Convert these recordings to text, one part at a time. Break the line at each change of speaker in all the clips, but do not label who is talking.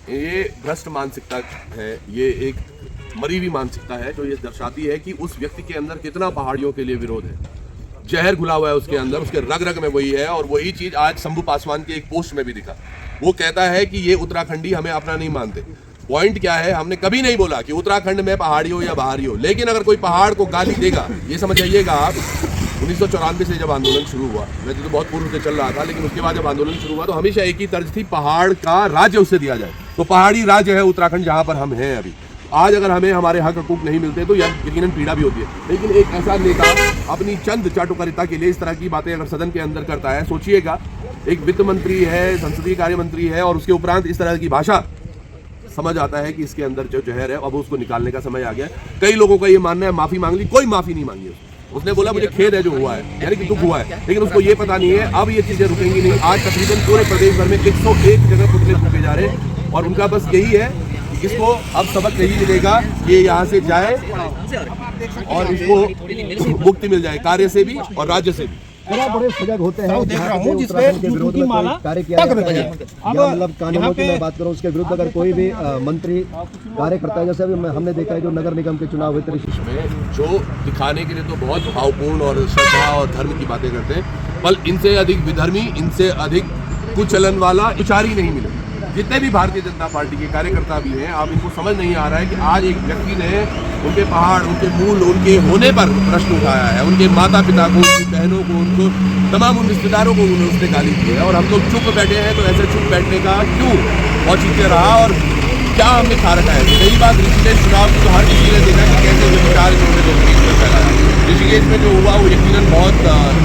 ये भ्रष्ट मानसिकता है, ये एक मरी हुई मानसिकता है जो ये दर्शाती है कि उस व्यक्ति के अंदर कितना पहाड़ियों के लिए विरोध है। जहर घुला हुआ है उसके अंदर, उसके रग रग में वही है। और वही चीज आज शंभू पासवान के एक पोस्ट में भी दिखा। वो कहता है कि ये उत्तराखंडी हमें अपना नहीं मानते। पॉइंट क्या है, हमने कभी नहीं बोला कि उत्तराखंड में पहाड़ी हो या बाहरी हो, लेकिन अगर कोई पहाड़ को गाली देगा, ये समझ जाइएगा आप 1994 से जब आंदोलन शुरू हुआ, वैसे तो बहुत पूर्व से चल रहा था, लेकिन उसके बाद जब आंदोलन शुरू हुआ तो हमेशा एक ही तर्ज थी, पहाड़ का राज्य उसे दिया जाए। तो पहाड़ी राज्य है उत्तराखंड, जहाँ पर हम हैं अभी। आज अगर हमें हमारे हक हकूक नहीं मिलते तो यकीनन पीड़ा भी होती है। लेकिन एक ऐसा नेता अपनी चंद चाटुकारिता के लिए इस तरह की बातें अगर सदन के अंदर करता है, सोचिएगा एक वित्त मंत्री है, संसदीय कार्य मंत्री है, और उसके उपरांत इस तरह की भाषा, समझ आता है कि इसके अंदर जो जहर है अब उसको निकालने का समय आ गया। कई लोगों का ये मानना है माफी मांग ली, कोई माफी नहीं मांगी उसने बोला मुझे खेद है जो हुआ है, यानी कि दुख हुआ है, लेकिन उसको ये पता नहीं है अब ये चीजें रुकेंगी नहीं। आज तकरीबन पूरे प्रदेश भर में 101 जगह पुतले फूके जा रहे हैं और उनका बस यही है कि इसको अब सबक यही मिलेगा कि यहाँ से जाए और इसको मुक्ति मिल जाए, कार्य से भी और राज्य से भी।
बड़े सजग होते हैं उत्तराखंड के विरोध में कोई कार्य किया जाता है, या मतलब कानूनों की मैं बात करूं उसके विरुद्ध अगर कोई भी मंत्री कार्य करता है, जैसे अभी हमने देखा है जो नगर निगम के चुनाव हुए
में जो दिखाने के लिए तो बहुत भावपूर्ण और श्रद्धा और धर्म की बातें करते हैं, पर इनसे अधिक विधर्मी, इनसे अधिक कुचलन वाला विचार ही नहीं मिले। जितने भी भारतीय जनता पार्टी के कार्यकर्ता भी हैं, आप इनको समझ नहीं आ रहा है कि आज एक व्यक्ति ने उनके पहाड़, उनके मूल, उनके होने पर प्रश्न उठाया है, उनके माता पिता को, उनकी बहनों को, उनको तमाम उन रिश्तेदारों को उसने गाली दी है। और हम लोग चुप बैठे हैं, तो ऐसे चुप बैठने का क्यों औचित्य रहा और क्या हमने खा रखा है? कई बार ऋषिकेश चुनाव की तो हर किसी ने देखा कि कैसे विचार इन्होंने ऋषिकेश में फैलाया। ऋषिकेश में जो हुआ वो यकीनन बहुत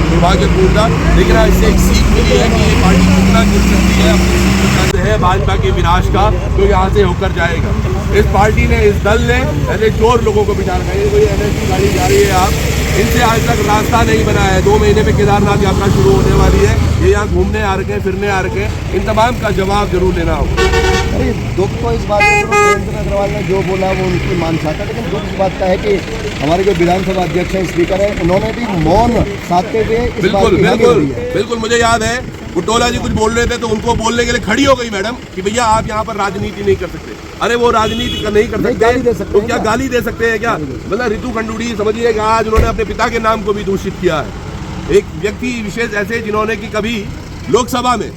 दुर्भाग्यपूर्ण था, लेकिन इससे एक सीख मिली है कि ये पार्टी कितना गिर सकती है। अपनी सीख है भाजपा के विनाश का तो यहाँ से होकर जाएगा। इस पार्टी ने, इस दल ने ऐसे चोर लोगों को बिठा रखा है। कोई एनएससी गाड़ी जा रही है, आप इनसे आज तक रास्ता नहीं बना है। 2 महीने में केदारनाथ यात्रा शुरू होने वाली है, ये यहाँ घूमने आ रखे हैं, फिरने आ रखे हैं, इन तमाम का जवाब जरूर लेना होगा।
अरे दुख तो इस बात का, प्रेमचंद अग्रवाल ने जो बोला वो उनकी मानसा था, लेकिन दुख इस बात का है कि हमारे जो विधानसभा अध्यक्ष हैं, स्पीकर है, उन्होंने भी मौन साधते हुए इस बात की हाँक दी है।
बिल्कुल मुझे याद है बुटोला जी कुछ बोल रहे थे तो उनको बोलने के लिए खड़ी हो गई मैडम कि भैया आप यहाँ पर राजनीति नहीं कर सकते। अरे वो राजनीति नहीं कर सकते,
गाली दे सकते
तो क्या गाली दे सकते हैं क्या? मतलब रितु खंडूड़ी समझिएगा, आज उन्होंने अपने पिता के नाम को भी दूषित किया है। एक व्यक्ति विशेष ऐसे जिन्होंने कि कभी लोकसभा में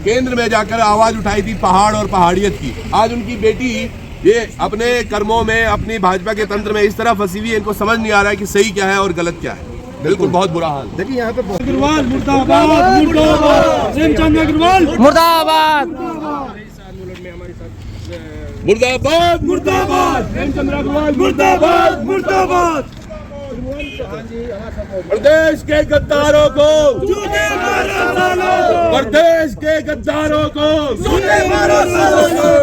केंद्र में जाकर आवाज उठाई थी पहाड़ और पहाड़ियत की, आज उनकी बेटी ये अपने कर्मों में, अपनी भाजपा के तंत्र में इस तरह फंसी हुई है, इनको समझ नहीं आ रहा है कि सही क्या है और गलत क्या है। बिल्कुल बहुत बुरा हाल।
देखिए यहाँ पे
अग्रवाल मुर्दाबाद, मुर्दाबाद, प्रेमचंद अग्रवाल मुर्दाबाद,
मुर्दाबाद,
मुर्दाबाद, प्रेमचंद अग्रवाल मुर्दाबाद, मुर्दाबाद।
प्रदेश के गद्दारों को,
जूते मारो सालों को,
प्रदेश के गद्दारों को,
जूते मारो सालों को।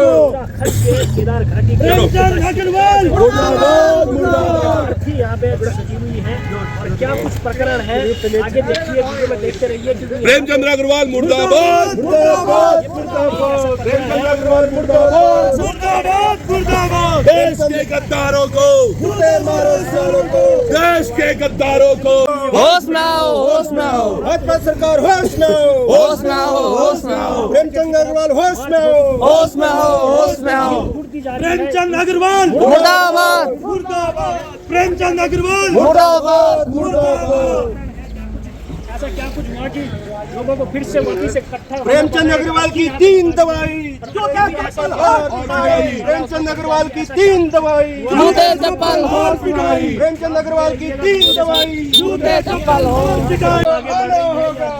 केदार घाटी
प्रेमचंद अग्रवाल
मुर्दाबाद, मुर्दाबाद। यहाँ पे सजी हुई है और क्या कुछ प्रकरण है आगे देखिए, वीडियो में देखते रहिए।
प्रेमचंद्र अग्रवाल मुर्दाबाद,
मुर्दाबाद, मुर्दाबाद,
प्रेमचंद्र अग्रवाल मुर्दाबाद,
मुर्दाबाद, मुर्दाबाद।
देश के गद्दारों को,
जूते मारो सालों को,
देश के गद्दारों को
होश में आओ, होश में आओ,
भाजपा सरकार होश में आओ,
होश में आओ, होश में आओ,
प्रेमचंद अग्रवाल होश में आओ,
होश में आओ, होश में आओ।
प्रेमचंद अग्रवाल
मुर्दाबाद,
मुर्दाबाद, प्रेमचंद अग्रवाल
मुर्दाबाद,
मुर्दाबाद।
ऐसा क्या कुछ हुआ कि लोगों को फिर से वापिस इकट्ठा?
प्रेमचंद अग्रवाल की 3 दवाई, प्रेमचंद अग्रवाल की 3 दवाई,
जूते चप्पल
और पिटाई, प्रेमचंद अग्रवाल की 3 दवाई,
जूते चप्पल हो
पिटाई,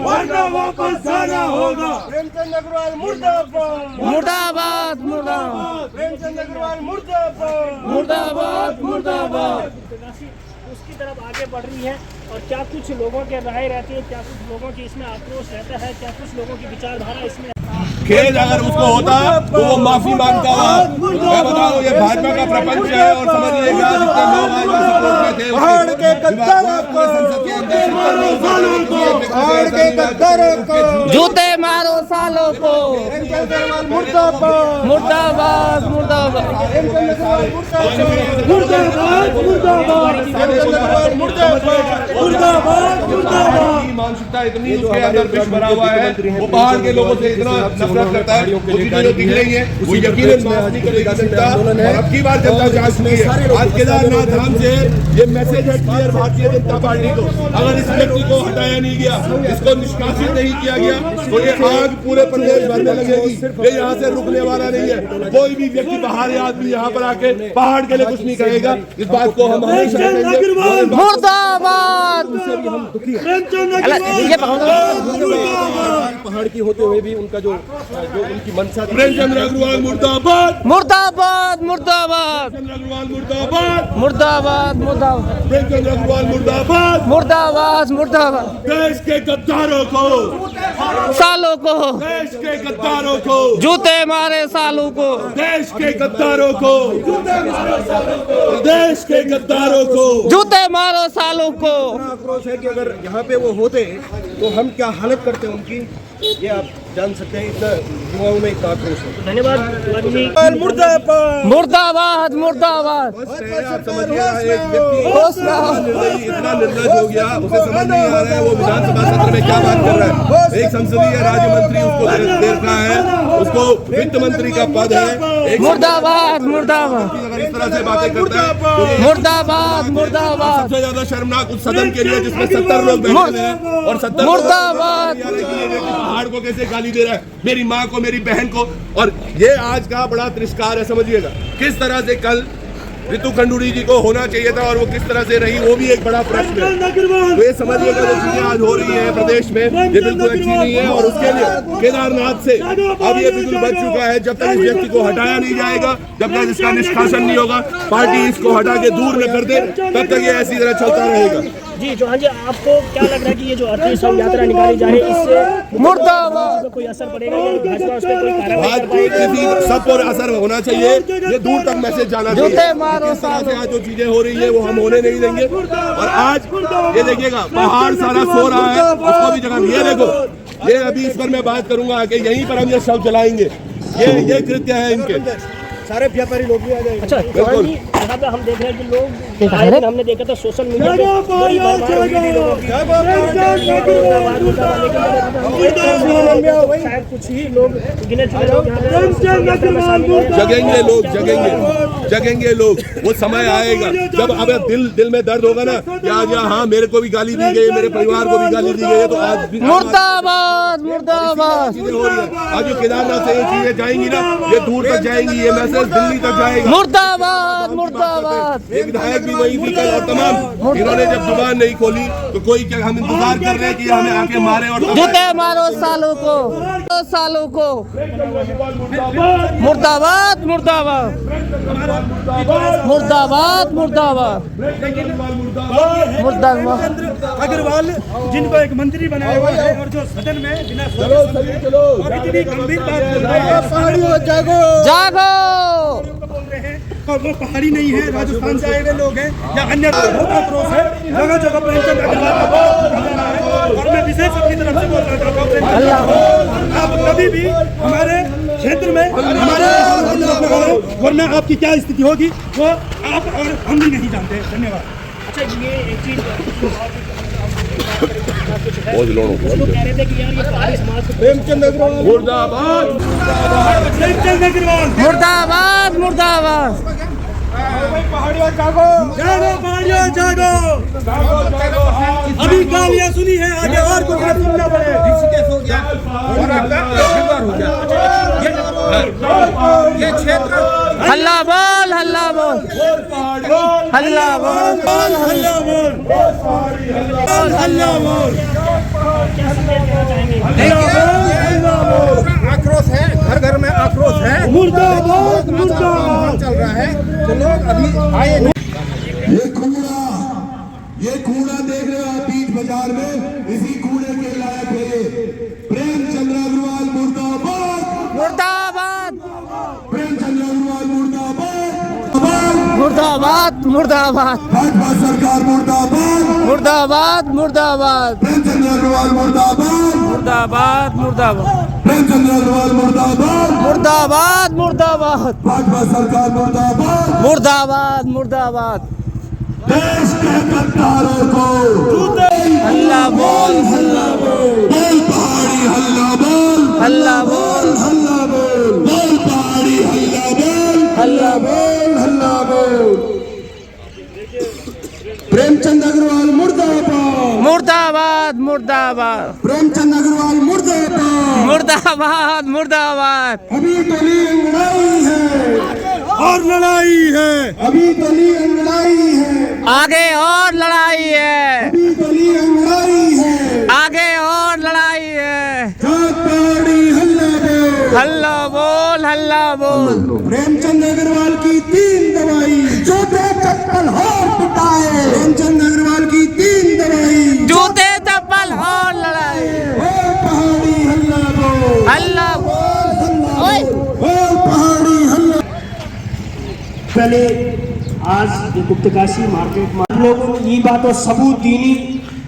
वरना वापस जाना होगा। प्रेमचंद अग्रवाल मुर्दाबाद,
मुर्दाबाद, मुर्दाबाद,
प्रेमचंद अग्रवाल मुर्दाबाद,
मुर्दाबाद, मुर्दाबाद।
उसकी तरफ आगे बढ़ रही है और क्या कुछ लोगों के राय रहती है, क्या कुछ लोगों की इसमें आक्रोश रहता है, क्या कुछ लोगों की विचारधारा इसमें।
खेद अगर उसको होता तो वो माफी मांगता था। मैं बता दूं ये भाजपा का प्रपंच है और समझिएगा जितने लोग आज सपोर्ट में थे
पहाड़ के गद्दारों को, पहाड़ के गद्दारों को,
जूते मारो सालों को,
प्रेमचंद अग्रवाल मुर्दाबाद,
मुर्दाबाद, मुर्दाबाद,
प्रेमचंद अग्रवाल मुर्दाबाद, मुर्दाबाद, मुर्दाबाद, प्रेमचंद अग्रवाल मुर्दाबाद, मुर्दाबाद, मुर्दाबाद।
मानसिकता इतनी उसके अंदर विष भरा हुआ है, वो पहाड़ के लोगों से इतना नफरत करता है, वो चीजें जो दिख रही है वो यकीनन माफ नहीं करेगी जनता। और अब की बार जनता जांच नहीं है। आज केदारनाथ धाम से ये मैसेज है क्लियर भारतीय जनता पार्टी को, अगर इस व्यक्ति को हटाया नहीं गया, इसको निष्कासित नहीं किया गया तो ये आग पूरे प्रदेश भर में लगेगी। ये यहाँ से रुकने वाला नहीं है। कोई भी व्यक्ति बाहरी आदमी यहाँ पर आके पहाड़ के लिए कुछ नहीं कहेगा। इस बात को हम हमेशा कहेंगे।
मुर्दाबाद।
पहाड़ की होते हुए भी उनका जो उनकी मंशा
प्रेमचंद्र अग्रवाल मुर्दाबाद,
मुर्दाबाद मुर्दाबाद
प्रेमचंद्र अग्रवाल मुर्दाबाद,
मुर्दाबाद मुर्दाबाद
प्रेमचंद्र अग्रवाल मुर्दाबाद।
मुर्दाबाद मुर्दाबाद।
देश के गद्दारों को,
सालों को
देश के गद्दारों को,
जूते मारे सालों को,
देश के गद्दारों को, देश के गद्दारों को
जूते मारो सालों को।
आक्रोश है कि अगर यहाँ पे वो होते तो हम क्या हालत करते उनकी, ये आप जान सकते हैं। इतना युवाओं में इतना आक्रोश है।
धन्यवाद।
मुर्दाबाद
मुर्दाबाद मुर्दाबाद।
आप समझिए एक व्यक्ति इतना निर्लज हो गया, उसे समझ नहीं आ रहा है वो विधानसभा सत्र में क्या बात कर रहा है। एक संसदीय राज्य मंत्री उसको दे रखा है, उसको वित्त मंत्री का पद है।
मुर्दाबाद मुर्दाबाद
अगर इस तरह से बातें करता है,
मुर्दाबाद मुर्दाबाद।
सबसे ज्यादा शर्मनाक उस सदन के लिए जिसमें 70 लोग बैठे हुए हैं और 70
मुर्दाबाद।
पहाड़ को कैसे गाली दे रहा है, मेरी माँ को, मेरी बहन को। और ये आज का बड़ा तिरस्कार है, समझिएगा किस तरह से कल ऋतु खंडूरी जी को होना चाहिए था और वो किस तरह से रही, वो भी एक बड़ा प्रश्न है। तो ये समझिएगा जो चीजें आज हो रही है प्रदेश में, ये बिल्कुल अच्छी नहीं है। और उसके लिए केदारनाथ से अब ये बिल्कुल बच चुका है। जब तक इस व्यक्ति को हटाया नहीं जाएगा, जब तक इसका निष्कासन नहीं होगा, पार्टी इसको हटा के दूर न कर दे, तब तक ये ऐसी तरह चलता रहेगा।
जी चौहान जी, आपको क्या लग रहा है कि ये जो अर्थी शव यात्रा निकाली जा रही है, इससे
मुर्दाबाद
कोई असर पड़ेगा या भाजपा उस पर कोई कार्रवाई कर
भाजपा किसी सब पर असर होना चाहिए, ये दूर तक मैसेज जाना चाहिए।
जूते मारो
इस तरह से आज जो चीजें हो रही है वो हम होने नहीं देंगे। और आज ये देखिएगा पहाड़ सारा सो रहा है, उसको भी जगह। ये देखो, ये अभी इस पर मैं बात करूंगा कि यहीं पर हम ये शव जलाएंगे। ये कृत्य है इनके।
सारे व्यापारी लोग भी आ जाएंगे।
अच्छा चौहान जी, यहाँ पे हम देख रहे हैं कि लोग आए दिन हमने देखा था सोशल मीडिया पे बड़ी भरमार हुई थी लोगों की। शायद कुछ ही लोग गिने चुने लोग
जगेंगे लोग, जगेंगे लोग। वो समय आएगा जब अब दिल में दर्द होगा ना कि आज हाँ मेरे को भी गाली दी गई, मेरे परिवार को भी गाली दी गई है, तो आज भी
मुर्दाबाद मुर्दाबाद
चीजें हो रही है। आज जो केदारनाथ से ये चीजें जाएंगी ना, ये दूर तक जाएंगी, ये मैसेज दिल्ली तक जाएगा।
मुर्दाबाद मुर्दाबाद।
एक विधायक भी वही थी कल और तमाम इन्होंने जब जुबान नहीं खोली तो कोई क्या हम इंतजार कर रहे हैं कि हमें आके मारे। और
जूते मारो सालों को, सालों को। मुर्दाबाद मुर्दाबाद मुर्दाबाद मुर्दाबाद मुर्दाबाद।
अग्रवाल जिनको एक मंत्री बनाया हुआ है और जो सदन में बिना और इतनी गंभीर बात बोल रहे हैं, पहाड़ियों जागो
जागो।
बोल रहे हैं और वो पहाड़ी नहीं है, राजस्थान से आए हुए लोग हैं या अन्य बहुत आक्रोश है। जगह जगह प्रेमचंद अग्रवाल का बहुत है और मैं विशेष अपनी तरफ से बोल रहा हूँ, आप कभी भी हमारे क्षेत्र में हमारे वरना आपकी क्या स्थिति होगी वो आप और हम भी नहीं जानते। धन्यवाद।
अच्छा ये एक चीज
बहुत लोगों
वो लोग कह रहे थे कि यार ये पहाड़ी समाज को
प्रेमचंद अग्रवाल
मुर्दाबाद,
प्रेमचंद अग्रवाल
मुर्दाबाद मुर्दाबाद।
पहाड़ियों जागो, जागो पहाड़ियों जागो। अभी गालियाँ सुनी है, आगे और कुछ न सुनना पड़े। ये क्षेत्र
हल्ला बोल, हल्ला बोल, हल्ला बोल,
हल्ला बोल, हल्ला बोल।
आक्रोश है, घर घर में आक्रोश है।
मुर्दाबाद मुर्दाबाद
चल रहा है तो लोग अभी आए नहीं।
ये कूड़ा देख रहे हो आप बीच बाजार में, इसी कूड़े के लायक है ये। प्रेमचंद्र अग्रवाल मुर्दाबाद,
मुर्दाबाद
प्रेमचंद्र अग्रवाल मुर्दाबाद,
मुर्दाबाद मुर्दाबाद
भाजपा सरकार मुर्दाबाद,
मुर्दाबाद मुर्दाबाद
प्रेमचंद्र अग्रवाल मुर्दाबाद,
मुर्दाबाद मुर्दाबाद
प्रेमचंद्र अग्रवाल मुर्दाबाद,
मुर्दाबाद मुर्दाबाद
भाजपा सरकार मुर्दाबाद।
मुर्दाबाद मुर्दाबाद।
देश के गद्दारों को
हल्ला बोल
बोल पहाड़ी हल्ला बोल
हल्ला बोल
बोल पहाड़ी हल्ला बोल प्रेमचंद अग्रवाल मुर्दाबाद
मुर्दाबाद मुर्दाबाद
प्रेमचंद अग्रवाल मुर्दाबाद
मुर्दाबाद मुर्दाबाद
अभी गली अंगड़ाई है
और लड़ाई है,
अभी गली अंगड़ाई है
आगे और लड़ाई है,
अभी गली अंगड़ाई है
आगे और लड़ाई है।
जाट पहाड़ी हल्ला बोल
हल्ला बोल
प्रेमचंद अग्रवाल की 3 दवाई जूते चप्पल और पिटाए प्रेमचंद अग्रवाल की 3 दवाई
जूते चप्पल और लड़ाई
बोल पहाड़ी हल्ला बोल बोल पहाड़ी हल्ला।
पहले आज ये गुप्तकाशी मार्केट में हम लोगों ने ये बात और सबूत दीनी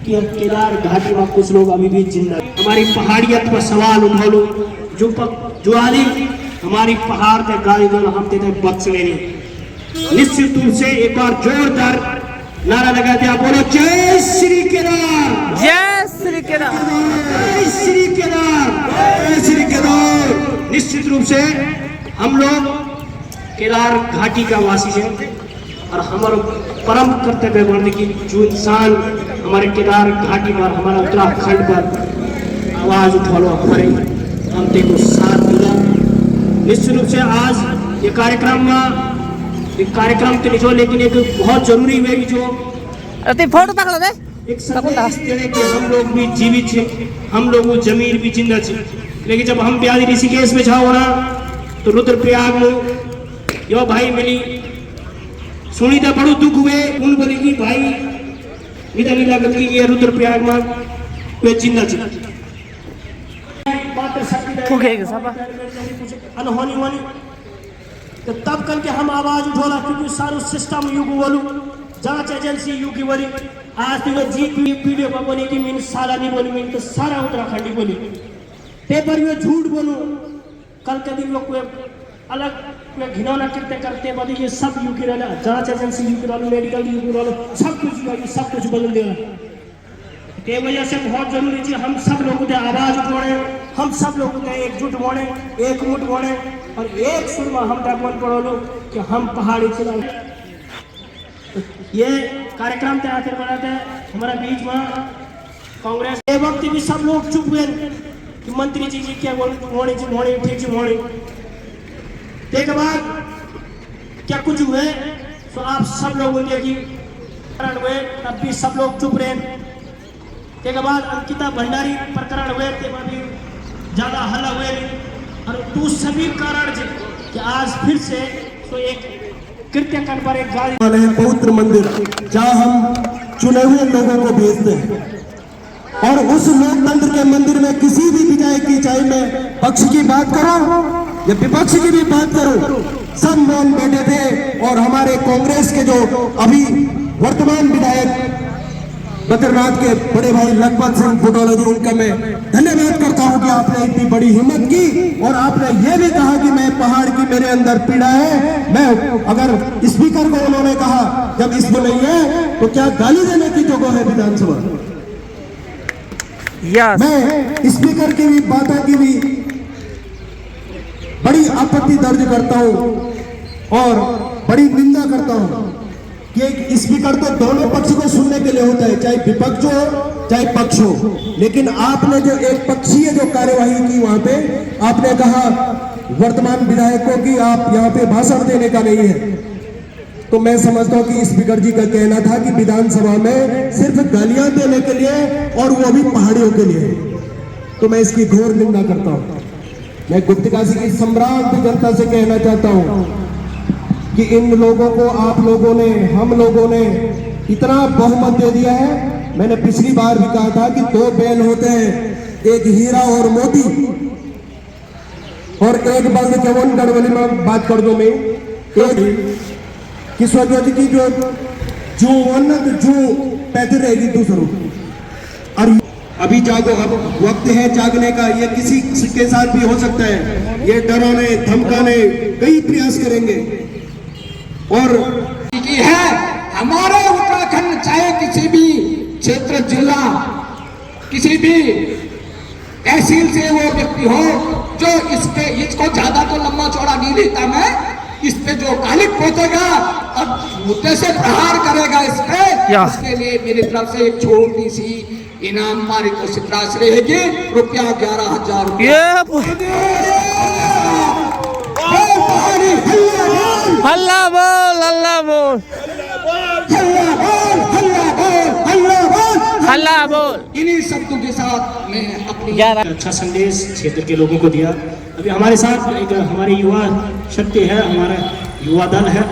कि केदार घाटी में कुछ लोग अभी भी जिंदा हैं। हमारी पहाड़ियत पर सवाल उठा लो जो आली हमारी पहाड़ के गाड़ी दो हम तेरे बख्श लेने निश्चित रूप से एक बार जोरदार नारा लगा दिया, बोलो जय श्री केदार,
जय श्री केदार,
जय श्री केदार, जय श्री केदार। निश्चित रूप से हम लोग केदार घाटी का वासी है और हमारा परम कर्तव्य बनने की जो इंसान हमारे केदार घाटी पर हमारा उत्तराखंड पर आवाज उठा लो हमारे हम तेको साथ दिया। निश्चित रूप से आज ये कार्यक्रम तो नहीं जो लेकिन एक बहुत जरूरी है कि जो
अति फोटो पकड़ दे
एक संदेश देने के हम लोग भी जीवित है, हम लोग वो जमीन भी जिंदा है। लेकिन जब हम ब्याज ऋषिकेश में जाओ ना तो रुद्रप्रयाग में यो भाई मिली सुनी था बड़ो दुख हुए उन बोली कि भाई मिला मिला कर ये रुद्रप्रयाग में वे जिंदा है। अनहोनी होनी तो तब करके हम आवाज उठोला क्योंकि सारो सिस्टम युग बोलू जांच एजेंसी युग बोली आज तो जी वीडियो पर बोली कि मैंने सारा नहीं बोली मैंने तो सारा उत्तराखंड बोली पेपर में झूठ बोलू कल के दिन लोग अलग घिनौना कृत्य करते हैं ये सब युग रहना जांच एजेंसी युग रहना मेडिकल युग रहना सब कुछ बदल देना ते वजह से बहुत जरूरी है हम सब लोगों ने आवाज उठाने हम सब लोगों ने एकजुट होने एक मुठ होने और एक सुर में हम मन पड़ो लो कि हम पहाड़ी चलाओ। ये कार्यक्रम तय आखिर बनाते हैं हमारा बीच में कांग्रेस ये वक्त भी सब लोग चुप हुए कि मंत्री जी क्या मोड़ी ठीक जी मोड़ी के बाद क्या कुछ हुए तो आप सब लोग देखिए हुए तब भी सब लोग चुप रहे के बाद अंकिता भंडारी प्रकरण हुए थे भी ज्यादा हल्ला हुए और तू सभी कारण कि आज फिर से तो एक कृत्य कर पर एक गाड़ी
वाले पवित्र मंदिर जहाँ हम चुने हुए लोगों को भेजते हैं और उस लोकतंत्र के मंदिर में किसी भी विधायक की चाहे मैं पक्ष की बात करो या विपक्ष की भी बात करो सब मौन बैठे थे और हमारे कांग्रेस के जो अभी वर्तमान विधायक बद्रीनाथ के बड़े भाई लखपत सिंह फुटोला जी उनका मैं धन्यवाद करता हूं कि आपने इतनी बड़ी हिम्मत की और आपने ये भी कहा कि मैं पहाड़ की मेरे अंदर पीड़ा है। मैं अगर स्पीकर को उन्होंने कहा जब इसमें नहीं है तो क्या गाली देने की जगह है विधानसभा? मैं स्पीकर की भी बातों की भी बड़ी आपत्ति दर्ज करता हूं और बड़ी निंदा करता हूं कि एक स्पीकर तो दोनों पक्ष को सुनने के लिए होता है, चाहे विपक्ष हो चाहे पक्ष हो। लेकिन आपने जो एक पक्षीय जो कार्यवाही की वहां पे आपने कहा वर्तमान विधायकों की आप यहाँ पे भाषण देने का नहीं है, तो मैं समझता हूँ कि स्पीकर जी का कहना था कि विधानसभा में सिर्फ गालियां देने के लिए और वो भी पहाड़ियों के लिए, तो मैं इसकी घोर निंदा करता हूँ। मैं गुप्तकाशी की सम्राट जनता से कहना चाहता हूँ कि इन लोगों को आप लोगों ने हम लोगों ने इतना बहुमत दे दिया है। मैंने पिछली बार भी कहा था कि 2 बैल होते हैं, एक हीरा और मोती और एक बल्द जवन गढ़वली में बात कर दो मैं एक किशोर ज्योति की जो उन्नत जो पैदल रहेगी दूसरों और अभी जागो, अब वक्त है जागने का। ये किसी के साथ भी हो सकता है, ये डराने धमकाने कई प्रयास करेंगे और
की है हमारे उत्तराखंड चाहे किसी भी क्षेत्र, जिला, किसी भी तहसील से वो व्यक्ति हो जो इसको ज्यादा तो लंबा चौड़ा नहीं लेता मैं, इस पे जो कालिक पोतेगा और मुद्दे से प्रहार करेगा इस पे, इसके लिए मेरी तरफ से एक छोटी सी इनाम पारितोषिक राशि रहेगी ₹11,000।
हल्ला बोल, हल्ला बोल, हल्ला बोल।
इन्हीं शब्दों के साथ मैं अपनी
अच्छा संदेश क्षेत्र के लोगों को दिया। अभी हमारे साथ एक हमारे युवा शक्ति है, हमारा युवा दल है,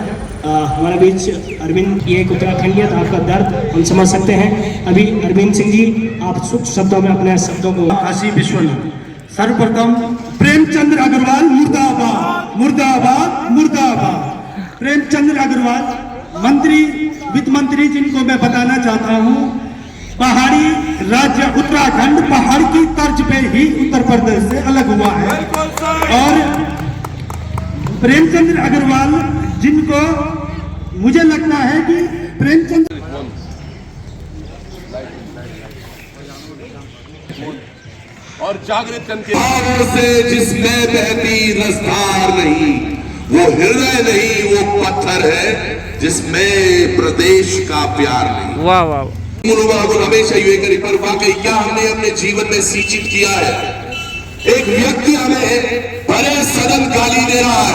हमारे बीच अरविंद, ये एक उत्तराखंडियत, आपका दर्द हम समझ सकते हैं। अभी अरविंद सिंह जी, आप सूक्ष्म शब्दों में अपने शब्दों को।
काशी विश्वनाथ, सर्वप्रथम प्रेमचंद्र अग्रवाल मुर्दाबाद, मुर्दाबाद, मुर्दाबाद। प्रेमचंद्र अग्रवाल मंत्री, वित्त मंत्री, जिनको मैं बताना चाहता हूँ, पहाड़ी राज्य उत्तराखंड पहाड़ की तर्ज पे ही उत्तर प्रदेश से अलग हुआ है। और प्रेमचंद्र अग्रवाल, जिनको मुझे लगता है कि प्रेमचंद्र
और जागृत करके से जिसमें बहती रसधार नहीं, वो हृदय नहीं, वो पत्थर है जिसमें प्रदेश का प्यार नहीं।
वाह वाह।
हमेशा ये करी, पर वाकई क्या हमने अपने जीवन में सींचित किया है? एक व्यक्ति हमें भरे सदन गाली दे रहा है,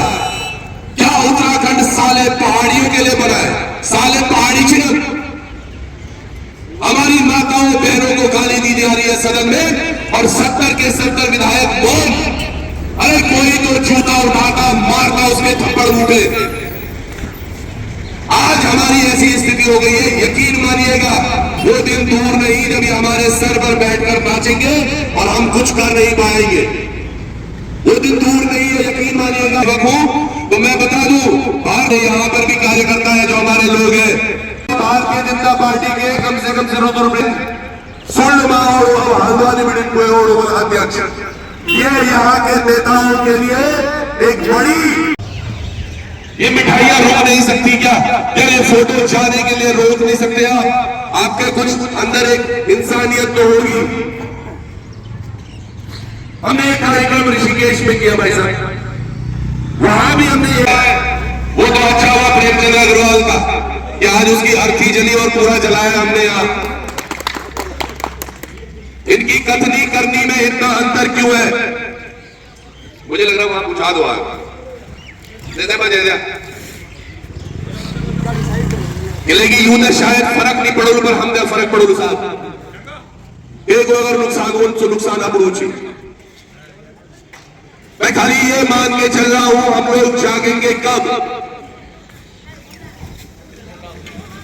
क्या उत्तराखंड साले पहाड़ियों के लिए बना है? साले पहाड़ी चिन्ह हमारी माताओं बहनों को गाली दी जा रही है सदन में, और 70 के 70 विधायक बोल। अरे कोई तो जूता उठाता, मारता, उसके थप्पड़ मुंह पे। आज हमारी ऐसी स्थिति हो गई है, यकीन मानिएगा वो दिन दूर नहीं जब ये हमारे सर पर बैठकर नाचेंगे और हम कुछ कर नहीं पाएंगे। वो दिन दूर नहीं है, यकीन मानिएगा। रखूं तो मैं बता दूं, बाहर यहाँ पर भी कार्यकर्ता है जो हमारे लोग हैं भारतीय जनता पार्टी के कम से कम अध्यक्ष। ये यहाँ के नेताओं के लिए एक बड़ी, ये मिठाइयां रोक नहीं सकती क्या? ये फोटो जाने के लिए रोक नहीं सकते आप? आपके कुछ अंदर एक इंसानियत तो होगी। हमने एक कार्यक्रम ऋषिकेश में किया भाई साहब, वहां भी हमने वो तो अच्छा हुआ प्रेमचंद्र अग्रवाल का कि आज उसकी अर्थी जली और पूरा जलाया हमने। यहाँ इनकी कथनी करनी में इतना अंतर क्यों है? मुझे लग रहा है वहां पूछा दो आगे लेकिन यूं तो शायद फर्क नहीं पड़ो, पर हम फर्क पड़ो साहब। एक अगर नुकसान हो तो नुकसान अपरोची। मैं खाली ये मान के चल रहा हूं, हम लोग जागेंगे कब?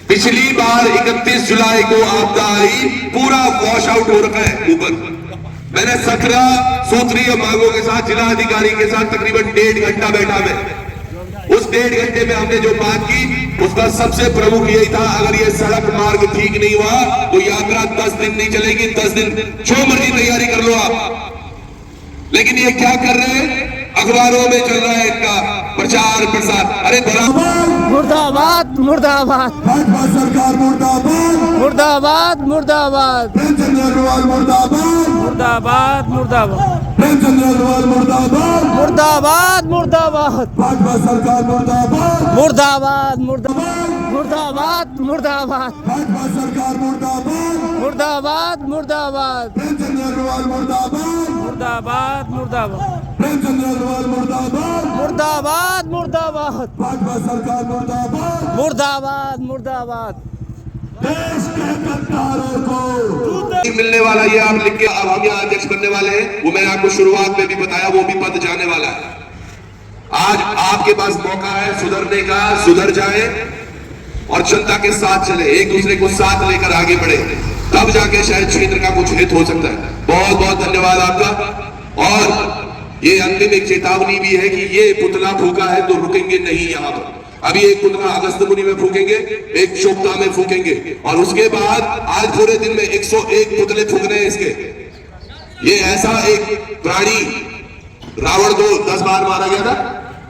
पिछली बार 31 जुलाई को आपदा आई, पूरा वॉश आउट हो रखा है ऊपर। मैंने 17 सूत्रीय मांगों के साथ जिला अधिकारी के साथ तकरीबन 1.5 घंटा बैठा मैं। उस 1.5 घंटे में हमने जो बात की उसका सबसे प्रमुख यही था, अगर ये सड़क मार्ग ठीक नहीं हुआ तो यात्रा 10 दिन नहीं चलेगी। 10 दिन जो मर्जी तैयारी कर लो आप। लेकिन ये क्या कर रहे हैं? अखबारों में चल रहा है इनका प्रचार प्रसार। अरे
मुर्दाबाद, मुर्दाबाद,
भाजपा सरकार मुर्दाबाद,
मुर्दाबाद, मुर्दाबाद,
प्रेमचंद्र अग्रवाल मुर्दाबाद,
मुर्दाबाद, मुर्दाबाद,
प्रेमचंद्र अग्रवाल मुर्दाबाद,
मुर्दाबाद, मुर्दाबाद,
भाजपा सरकार मुर्दाबाद,
मुर्दाबाद, मुर्दाबाद, मुर्दाबाद, मुर्दाबाद,
भाजपा सरकार मुर्दाबाद,
मुर्दाबाद, मुर्दाबाद,
प्रेमचंद्र अग्रवाल मुर्दाबाद,
मुर्दाबाद, मुर्दाबाद,
प्रेमचंद्र अग्रवाल मुर्दाबाद,
मुर्दाबाद, मुर्दाबाद,
भाजपा सरकार मुर्दाबाद,
मुर्दाबाद, मुर्दाबाद।
देश के गद्दारों को
मिलने वाला ये आप लिख के, अब हम यहाँ अध्यक्ष बनने वाले हैं। वो मैंने आपको शुरुआत में भी बताया, वो भी पद जाने वाला है। आज आपके पास मौका है सुधरने का, सुधर जाए और जनता के साथ चले, एक दूसरे को साथ लेकर आगे बढ़े, तब जाके शायद क्षेत्र का कुछ हित हो सकता है। बहुत बहुत धन्यवाद आपका। और ये अंतिम एक चेतावनी भी है कि ये पुतला फूका है तो रुकेंगे नहीं यहाँ पर। अभी एक पुतला अगस्त्यमुनि में फूकेंगे, एक चोपता में फूकेंगे, और उसके बाद आज पूरे दिन में 101 पुतले फूकने हैं इसके। ये ऐसा एक प्राणी, रावण को 10 बार मारा गया था,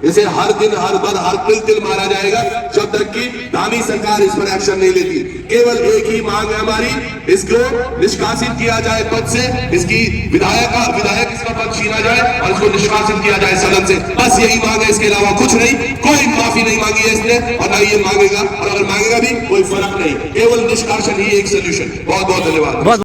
इसे हर दिन हर बद हर तिल मारा जाएगा जब तक कि धामी सरकार इस पर एक्शन नहीं लेती। केवल एक ही मांग है हमारी, इसको निष्कासित किया जाए पद से, इसकी विधायक इसका पद छीना जाए और इसको निष्कासित किया जाए सदन से। बस यही मांग है, इसके अलावा कुछ नहीं। कोई माफी नहीं मांगी है इसने और ना ये मांगेगा, और अगर मांगेगा भी कोई फर्क नहीं, केवल निष्कासन ही एक सोल्यूशन। बहुत बहुत धन्यवाद।